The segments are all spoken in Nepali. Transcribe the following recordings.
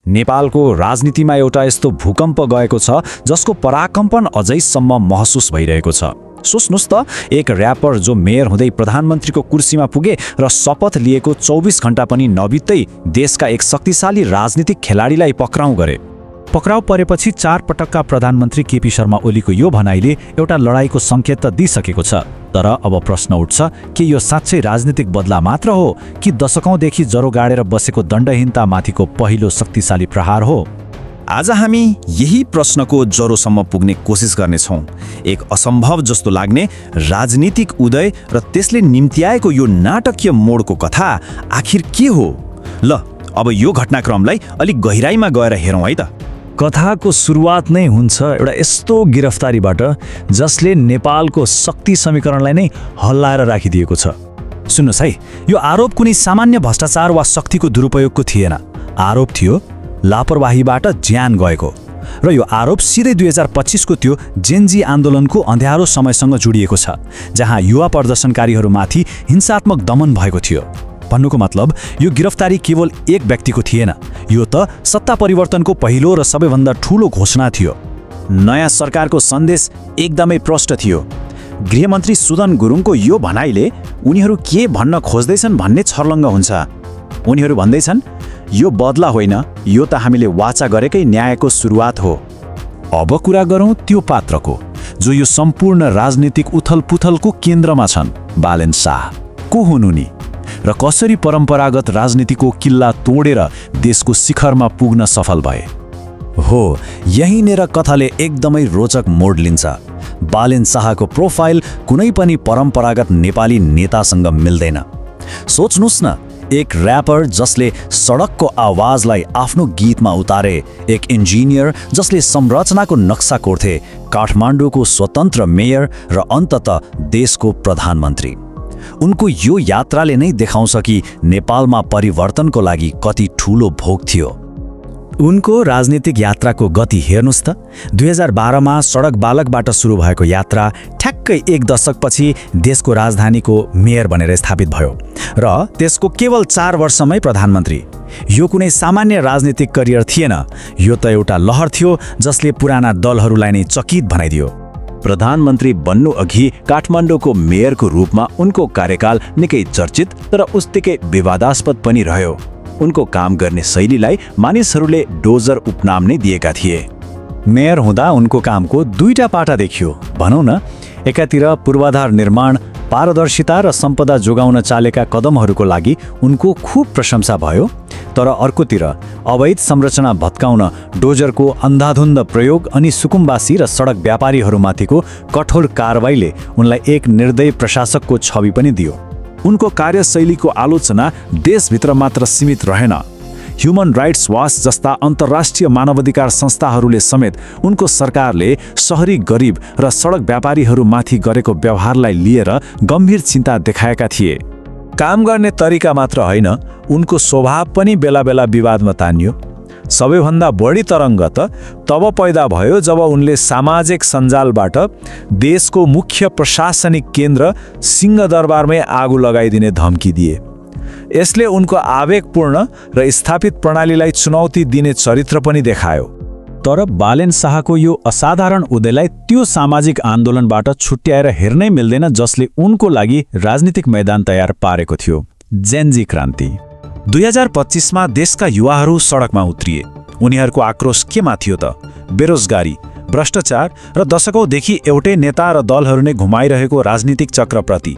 नेपालको राजनीतिमा एउटा यस्तो भूकम्प गएको छ जसको पराकम्पन अझैसम्म महसुस भइरहेको छ। सोच्नुस् त, एक र्यापर जो मेयर हुँदै प्रधानमन्त्रीको कुर्सीमा पुगे र शपथ लिएको 24 घण्टा पनि नबित्दै देशका एक शक्तिशाली राजनीतिक खेलाडीलाई पक्राउ गरे। पक्राउ परेपछि 4 पटकका प्रधानमन्त्री केपी शर्मा ओलीको यो भनाइले एउटा लडाईँको सङ्केत त दिइसकेको छ। तर अब प्रश्न उठ्छ कि यो साँच्चै राजनीतिक बदला मात्र हो कि दशकौंदेखि जरो गाडेर बसेको दण्डहीनतामाथिको पहिलो शक्तिशाली प्रहार हो? आज हामी यही प्रश्नको जरोसम्म पुग्ने कोसिस गर्नेछौँ। एक असम्भव जस्तो लाग्ने राजनीतिक उदय र त्यसले निम्त्याएको यो नाटकीय मोडको कथा आखिर के हो? ल, अब यो घटनाक्रमलाई अलिक गहिराईमा गएर हेरौँ है त। कथाको सुरुवात नै हुन्छ एउटा यस्तो गिरफ्तारीबाट जसले नेपालको शक्ति समीकरणलाई नै हल्लाएर राखिदिएको छ। सुन्नुहोस् है, यो आरोप कुनै सामान्य भ्रष्टाचार वा शक्तिको दुरुपयोगको थिएन। आरोप थियो लापरवाहीबाट ज्यान गएको। र यो आरोप सिधै 2025 को त्यो जेनजी आन्दोलनको अँध्यारो समयसँग जोडिएको छ, जहाँ युवा प्रदर्शनकारीहरूमाथि हिंसात्मक दमन भएको थियो। भन्नुको मतलब यो गिरफ्तारी केवल एक व्यक्तिको थिएन, यो त सत्ता परिवर्तनको पहिलो र सबैभन्दा ठूलो घोषणा थियो। नयाँ सरकारको सन्देश एकदमै प्रष्ट थियो। गृहमन्त्री सुदन गुरुङको यो भनाइले उनीहरू के भन्न खोज्दैछन् भन्ने छर्लङ्ग हुन्छ। उनीहरू भन्दैछन्, यो बदला होइन, यो त हामीले वाचा गरेकै न्यायको सुरुवात हो। अब कुरा गरौँ त्यो पात्रको जो यो सम्पूर्ण राजनीतिक उथलपुथलको केन्द्रमा छन्। बालेन शाह को हुन् उनी र कसरी परम्परागत राजनीतिको किल्ला तोडेर देशको शिखरमा पुग्न सफल भए? हो, यहीँनेर कथाले एकदमै रोचक मोड लिन्छ। बालेन शाहको प्रोफाइल कुनै पनि परम्परागत नेपाली नेतासँग मिल्दैन। सोच्नुस् न, एक र्यापर जसले सडकको आवाजलाई आफ्नो गीतमा उतारे, एक इन्जिनियर जसले संरचनाको नक्सा कोर्थे, काठमाडौँको स्वतन्त्र मेयर र अन्ततः देशको प्रधानमन्त्री। उनको यो यात्राले नै देखाउँछ कि नेपालमा परिवर्तनको लागि कति ठूलो भोग थियो। उनको राजनीतिक यात्राको गति हेर्नुस् त। 2012 मा सडक बालकबाट सुरु भएको यात्रा ठ्याक्कै एक दशकपछि देशको राजधानीको मेयर बनेर स्थापित भयो र त्यसको केवल 4 वर्षमै प्रधानमन्त्री। यो कुनै सामान्य राजनीतिक करियर थिएन, यो त एउटा लहर थियो जसले पुराना दलहरूलाई नै चकित बनाइदियो। प्रधानमन्त्री बन्नु अघि काठमाडौँको मेयरको रूपमा उनको कार्यकाल निकै चर्चित तर उत्तिकै विवादास्पद पनि रह्यो। उनको काम गर्ने शैलीलाई मानिसहरूले डोजर उपनाम नै दिएका थिए। मेयर हुँदा उनको कामको दुईटा पाटा देखियो भनौँ न। एकातिर पूर्वाधार निर्माण, पारदर्शिता र सम्पदा जोगाउन चालेका कदमहरूको लागि उनको खूब प्रशंसा भयो, तर अर्कोतिर अवैध संरचना भत्काउन डोजरको अन्धाधुन्द प्रयोग अनि सुकुम्बासी र सडक व्यापारीहरूमाथिको कठोर कारबाहीले उनलाई एक निर्दयी प्रशासकको छवि पनि दियो। उनको कार्यशैलीको आलोचना देशभित्र मात्र सीमित रहेन। ह्युमन राइट्स वाच जस्ता अन्तर्राष्ट्रिय मानवाधिकार संस्थाहरूले समेत उनको सरकारले शहरी गरिब र सडक व्यापारीहरूमाथि गरेको व्यवहारलाई लिएर गम्भीर चिन्ता देखाएका थिए। काम गर्ने तरिका मात्र होइन, उनको स्वभाव पनि बेला बेला विवादमा तानियो। सबैभन्दा बढी तरङ्ग त तब पैदा भयो जब उनले सामाजिक सञ्जालबाट देशको मुख्य प्रशासनिक केन्द्र सिंहदरबारमै आगो लगाइदिने धम्की दिए। यसले उनको आवेगपूर्ण र स्थापित प्रणालीलाई चुनौती दिने चरित्र पनि देखायो। तर बालेन शाहको यो असाधारण उदयलाई त्यो सामाजिक आन्दोलनबाट छुट्याएर हेर्नै मिल्दैन जसले उनको लागि राजनीतिक मैदान तयार पारेको थियो, जेनजी क्रान्ति। 2025 मा देशका युवाहरू सडकमा उत्रिए। उनीहरूको आक्रोश केमा थियो त? बेरोजगारी, भ्रष्टाचार र दशकौंदेखि एउटै नेता र दलहरू नै घुमाइरहेको राजनीतिक चक्रप्रति।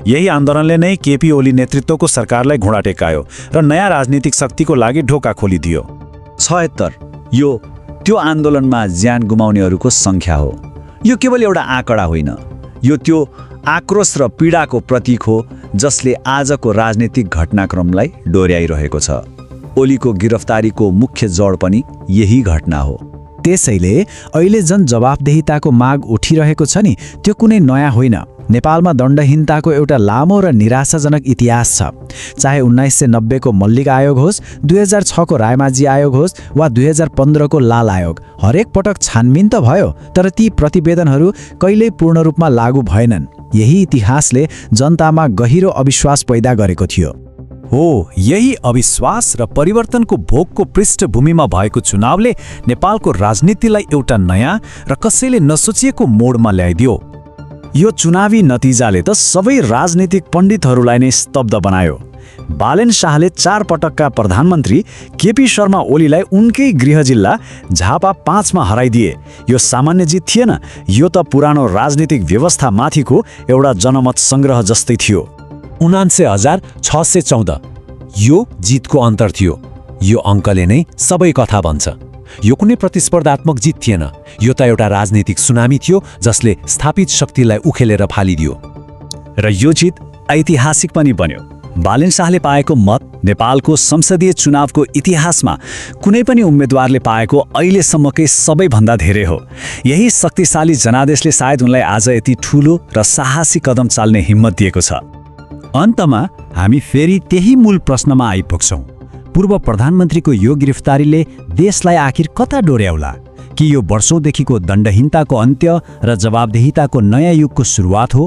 यही आन्दोलनले नै केपी ओली नेतृत्वको सरकारलाई घुँडा टेकायो र नयाँ राजनीतिक शक्तिको लागि ढोका खोलिदियो। 76 यो त्यो आन्दोलनमा ज्यान गुमाउनेहरूको सङ्ख्या हो। यो केवल एउटा आँकडा होइन, यो त्यो आक्रोश र पीडाको प्रतीक हो जसले आजको राजनीतिक घटनाक्रमलाई डोर्याइरहेको छ। ओलीको गिरफ्तारीको मुख्य जड पनि यही घटना हो। त्यसैले अहिले जुन जवाफदेहिताको माग उठिरहेको छ नि, त्यो कुनै नयाँ होइन। नेपालमा दण्डहीनताको एउटा लामो र निराशाजनक इतिहास छ। चाहे 1990 को मल्लिक आयोग होस्, 2006 को रायमाझी आयोग होस् वा 2015 को लाल आयोग, हरेक पटक छानबिन त भयो, तर ती प्रतिवेदनहरू कहिल्यै पूर्ण रूपमा लागू भएनन्। यही इतिहासले जनतामा गहिरो अविश्वास पैदा गरेको थियो। हो, यही अविश्वास र परिवर्तनको भोगको पृष्ठभूमिमा भएको चुनावले नेपालको राजनीतिलाई एउटा नयाँ र कसैले नसोचिएको मोडमा ल्याइदियो। यो चुनावी नतिजाले त सबै राजनीतिक पण्डितहरूलाई नै स्तब्ध बनायो। बालेन शाहले 4 पटकका प्रधानमन्त्री केपी शर्मा ओलीलाई उनकै गृह जिल्ला झापा 5 मा हराइदिए। यो सामान्य जित थिएन, यो त पुरानो राजनीतिक व्यवस्थामाथिको एउटा जनमत सङ्ग्रह जस्तै थियो। 79,614 यो जितको अन्तर थियो। यो अङ्कले नै सबै कथा भन्छ। यो कुनै प्रतिस्पर्धात्मक जित थिएन, यो त एउटा राजनीतिक सुनामी थियो जसले स्थापित शक्तिलाई उखेलेर फालिदियो। र यो जित ऐतिहासिक पनि बन्यो। बालेन शाहले पाएको मत नेपालको संसदीय चुनावको इतिहासमा कुनै पनि उम्मेदवारले पाएको अहिलेसम्मकै सबैभन्दा धेरै हो। यही शक्तिशाली जनादेशले सायद उनलाई आज यति ठूलो र साहसी कदम चाल्ने हिम्मत दिएको छ। अन्तमा हामी फेरि त्यही मूल प्रश्नमा आइपुग्छौँ। पूर्व प्रधानमन्त्रीको यो गिरफ्तारीले देशलाई आखिर कता डोर्याउला? कि यो वर्षौंदेखिको दण्डहीनताको अन्त्य र जवाबदेहिताको नयाँ युगको सुरुवात हो,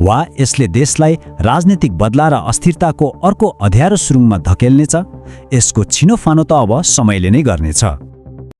वा यसले देशलाई राजनीतिक बदला र अस्थिरताको अर्को अँध्यारो सुरुङमा धकेल्नेछ? यसको छिनोफानो त अब समयले नै गर्नेछ।